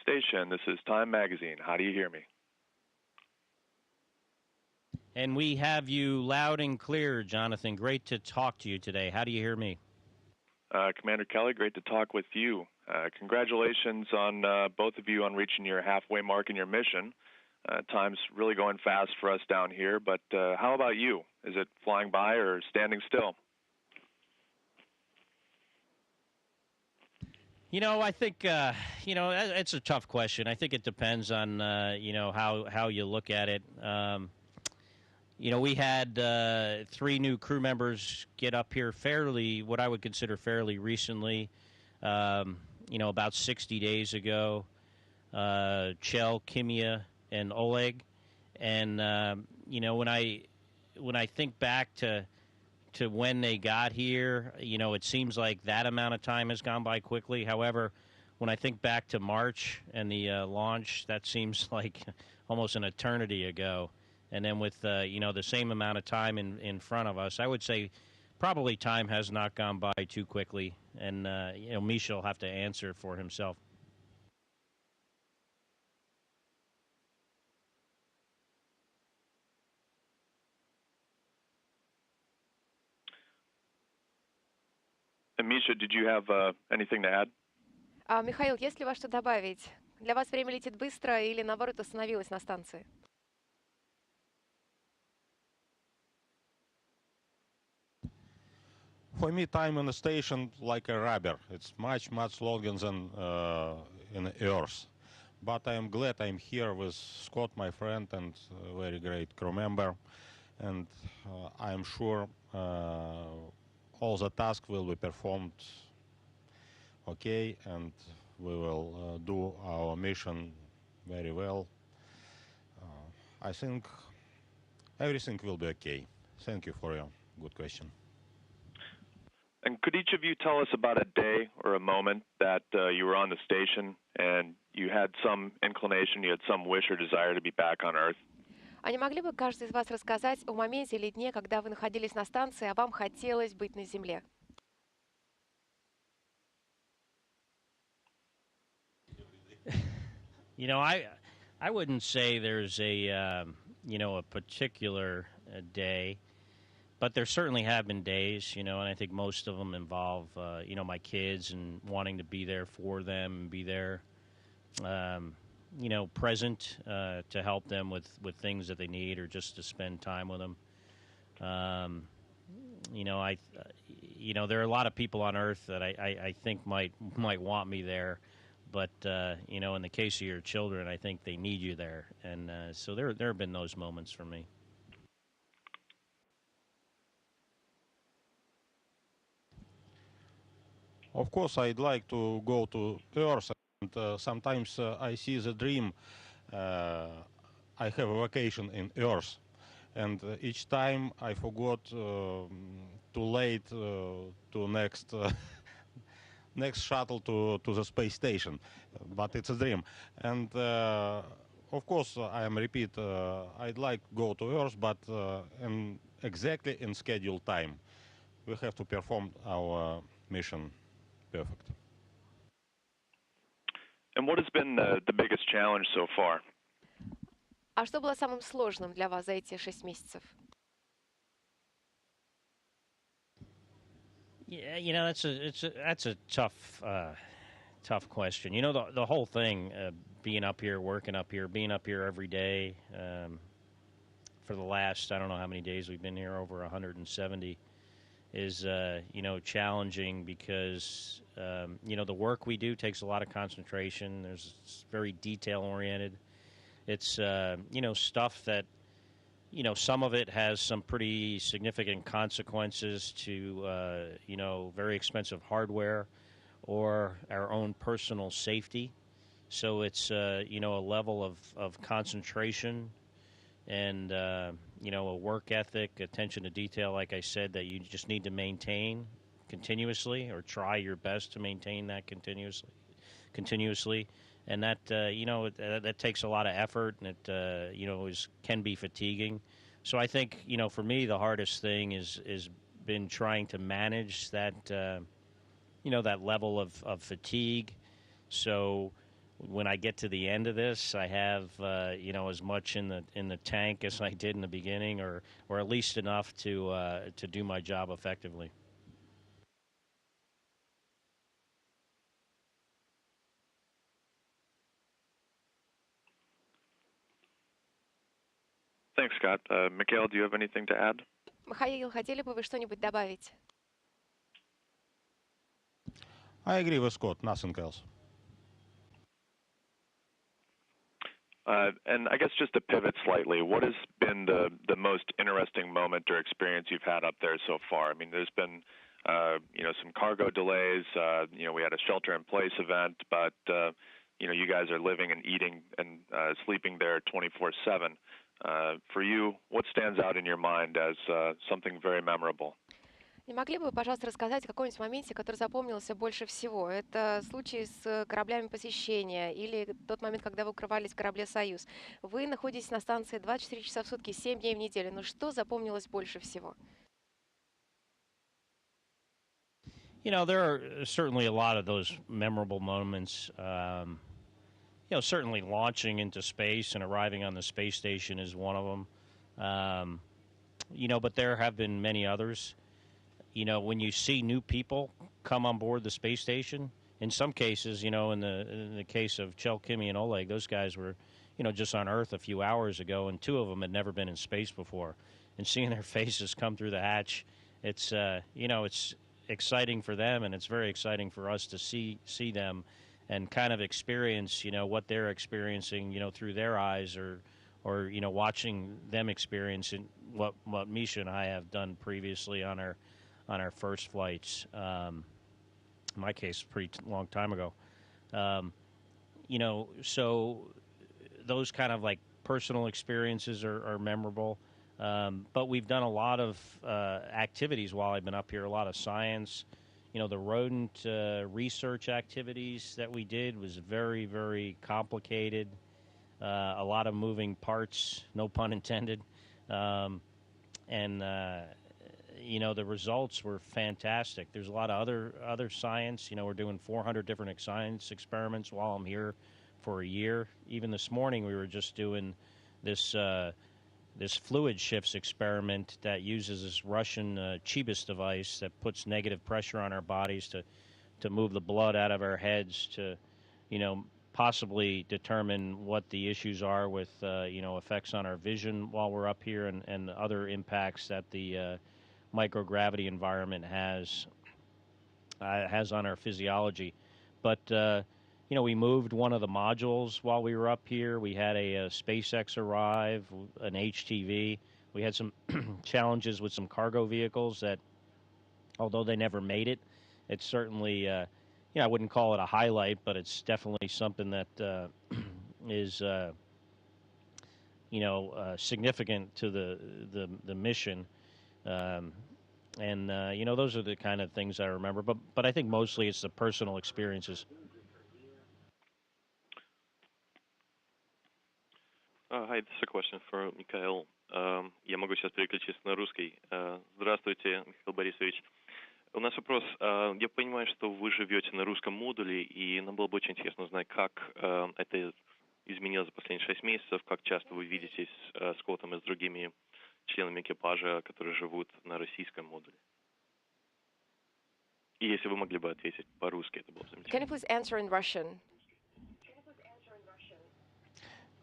station. This is Time Magazine. How do you hear me? And we have you loud and clear, Jonathan. Great to talk to you today. How do you hear me? Commander Kelly, great to talk with you. Congratulations on both of you on reaching your halfway mark in your mission. Time's really going fast for us down here, but how about you? Is it flying by or standing still? I think it's a tough question. I think it depends on how you look at it. We had 3 new crew members get up here what I would consider fairly recently. About 60 days ago. Chel, Kimia, and Oleg. And when I think back to when they got here, it seems like that amount of time has gone by quickly. However, when I think back to March and the launch, that seems like almost an eternity ago. And then with the same amount of time in front of us, I would say probably time has not gone by too quickly. And Misha will have to answer for himself. And Misha, did you have anything to add? Михаил, есть ли у вас что добавить? Для вас время летит быстро или, наоборот, остановилось на станции? For me, time on the station like a rubber. It's much, much longer than in Earth. But I am glad I'm here with Scott, my friend, and a very great crew member. And I am sure all the tasks will be performed okay, and we will do our mission very well. I think everything will be okay. Thank you for your good question. And could each of you tell us about a day or a moment that you were on the station and you had some inclination, you had some wish or desire to be back on Earth? А не могли бы каждый из вас рассказать о моменте или дне, когда вы находились на станции, а вам хотелось быть на Земле? I wouldn't say there's a particular day, but there certainly have been days, and I think most of them involve, my kids and wanting to be there for them and be there, present to help them with things that they need or just to spend time with them. There are a lot of people on Earth that I think might want me there. But, in the case of your children, I think they need you there. And so there have been those moments for me. Of course, I'd like to go to Earth, and sometimes I see the dream. I have a vacation in Earth, and each time I forgot too late to next shuttle to the space station, but it's a dream. And of course, I am repeat. I'd like to go to Earth, but exactly in scheduled time. We have to perform our mission perfect. And what has been the biggest challenge so far? А что было самым сложным для вас за эти 6 месяцев? Yeah, that's a tough question. The whole thing, being up here, working up here, being up here every day for the last, I don't know how many days we've been here, over 170, is challenging because the work we do takes a lot of concentration. It's very detail oriented. It's stuff that some of it has some pretty significant consequences to very expensive hardware or our own personal safety. So it's a level of concentration and a work ethic, attention to detail, like I said, that you just need to maintain continuously or try your best to maintain that continuously. And that that takes a lot of effort, and it can be fatiguing. So I think for me the hardest thing is been trying to manage that that level of fatigue. So when I get to the end of this, I have as much in the tank as I did in the beginning, or at least enough to do my job effectively. Thanks, Scott. Mikhail, do you have anything to add? Михаил, хотели бы вы что-нибудь добавить? I agree with Scott. Nothing else. And I guess just to pivot slightly, what has been the most interesting moment or experience you've had up there so far? I mean, there's been some cargo delays. We had a shelter-in-place event, but you guys are living and eating and sleeping there 24/7. For you, what stands out in your mind as something very memorable? Не могли бы вы, пожалуйста, рассказать о каком-нибудь моменте, который запомнился больше всего? Это случай с кораблями посещения или тот момент, когда вы укрывались в корабле «Союз». Вы находитесь на станции 24 часа в сутки, 7 дней в неделю. Но что запомнилось больше всего? There are certainly a lot of those memorable moments. Certainly launching into space and arriving on the space station is one of them. But there have been many others. When you see new people come on board the space station, in some cases, in the case of Chel, Kimmy, and Oleg, those guys were, just on Earth a few hours ago, and two of them had never been in space before. And seeing their faces come through the hatch, it's exciting for them, and it's very exciting for us to see them and kind of experience, what they're experiencing, through their eyes, or watching them experience what Misha and I have done previously on our first flights. In my case, a pretty long time ago. So those kind of like personal experiences are memorable. But we've done a lot of activities while I've been up here, a lot of science. The rodent research activities that we did was very, very complicated. A lot of moving parts, no pun intended. And the results were fantastic. There's a lot of other science. We're doing 400 different science experiments while I'm here for a year. Even this morning, we were just doing this fluid shifts experiment that uses this Russian Chibis device that puts negative pressure on our bodies to move the blood out of our heads to, possibly determine what the issues are with, effects on our vision while we're up here and other impacts that the microgravity environment has on our physiology. But we moved one of the modules while we were up here. We had a SpaceX arrive, an HTV. We had some challenges with some cargo vehicles that, although they never made it, it's certainly, I wouldn't call it a highlight, but it's definitely something that is, significant to the mission. Those are the kind of things I remember. But I think mostly it's the personal experiences. Hi, this is a question for Mikhail. Я могу сейчас переключиться на русский. Здравствуйте, Михаил Борисович. У нас вопрос. Я понимаю, что вы живете на русском модуле, и нам было бы очень интересно узнать, как это изменилось за последние 6 месяцев, как часто вы видитесь с Скоттом и с другими членами экипажа, которые живут на российском модуле. И если вы могли бы ответить по-русски, это было бы замечательно. Can you please answer in Russian?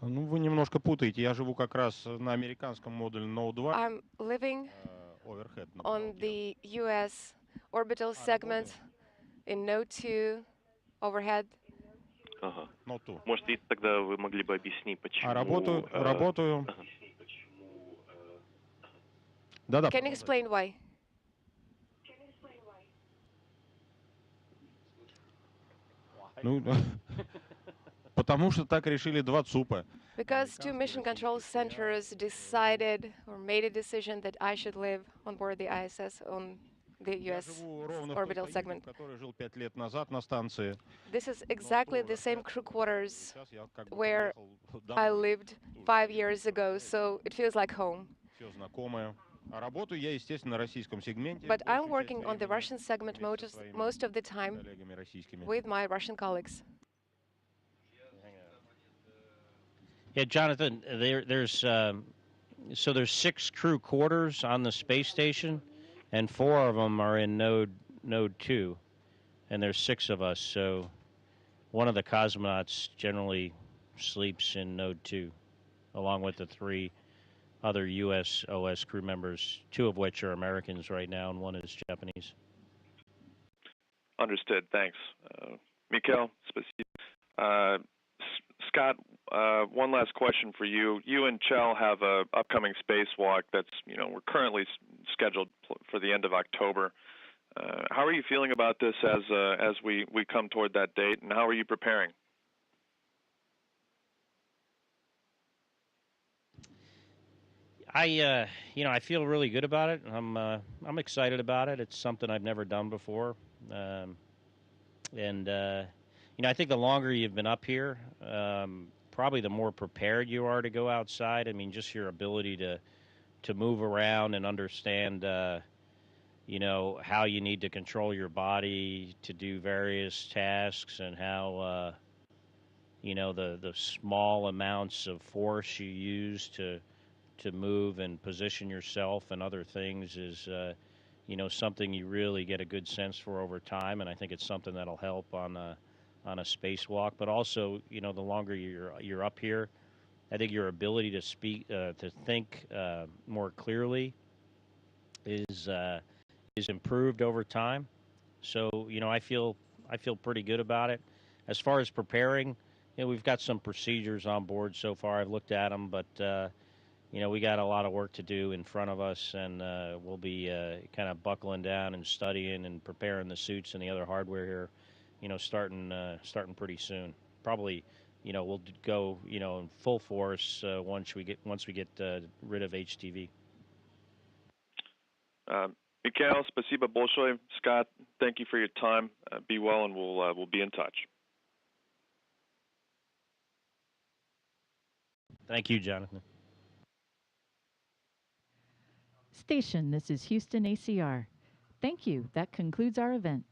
Ну, вы немножко путаете. Я живу как раз на американском модуле No 2. I'm living on the U.S. orbital segment in Node 2 overhead. Ага. No 2. Может, и тогда вы могли бы объяснить, почему... Работаю. Ага. Да-да. Can you explain why? Ну, потому что так решили два ЦУПа. Because two mission control centers decided or made a decision that I should live on board the ISS on the US orbital segment. Который жил 5 лет назад на станции. This is exactly the same crew quarters where I lived 5 years ago, so it feels like home. Все знакомое. А работаю я, естественно, на российском сегменте. But I'm working on the Russian segment most of the time with my Russian colleagues. Yeah, Jonathan, there's 6 crew quarters on the space station, and 4 of them are in node 2, and there's 6 of us. So one of the cosmonauts generally sleeps in node 2, along with the 3 other U.S. OS crew members, 2 of which are Americans right now, and 1 is Japanese. Understood. Thanks. Mikhail, Scott, one last question for you. You and Chell have a upcoming spacewalk that's, we're currently scheduled for the end of October. How are you feeling about this as we come toward that date, and how are you preparing? I feel really good about it. I'm excited about it. It's something I've never done before, and I think the longer you've been up here, probably the more prepared you are to go outside. I mean, just your ability to move around and understand, how you need to control your body to do various tasks, and how, the small amounts of force you use to move and position yourself and other things is, something you really get a good sense for over time, and I think it's something that'll help on a spacewalk. But also, the longer you're up here, I think your ability to think more clearly is improved over time. So, I feel pretty good about it. As far as preparing, we've got some procedures on board so far. I've looked at them, but we got a lot of work to do in front of us, and we'll be kind of buckling down and studying and preparing the suits and the other hardware here, starting pretty soon. Probably, we'll go, in full force once we get rid of HTV. Mikhail, спасибо большое. Scott, thank you for your time. Be well, and we'll be in touch. Thank you, Jonathan. Station, this is Houston ACR. Thank you. That concludes our event.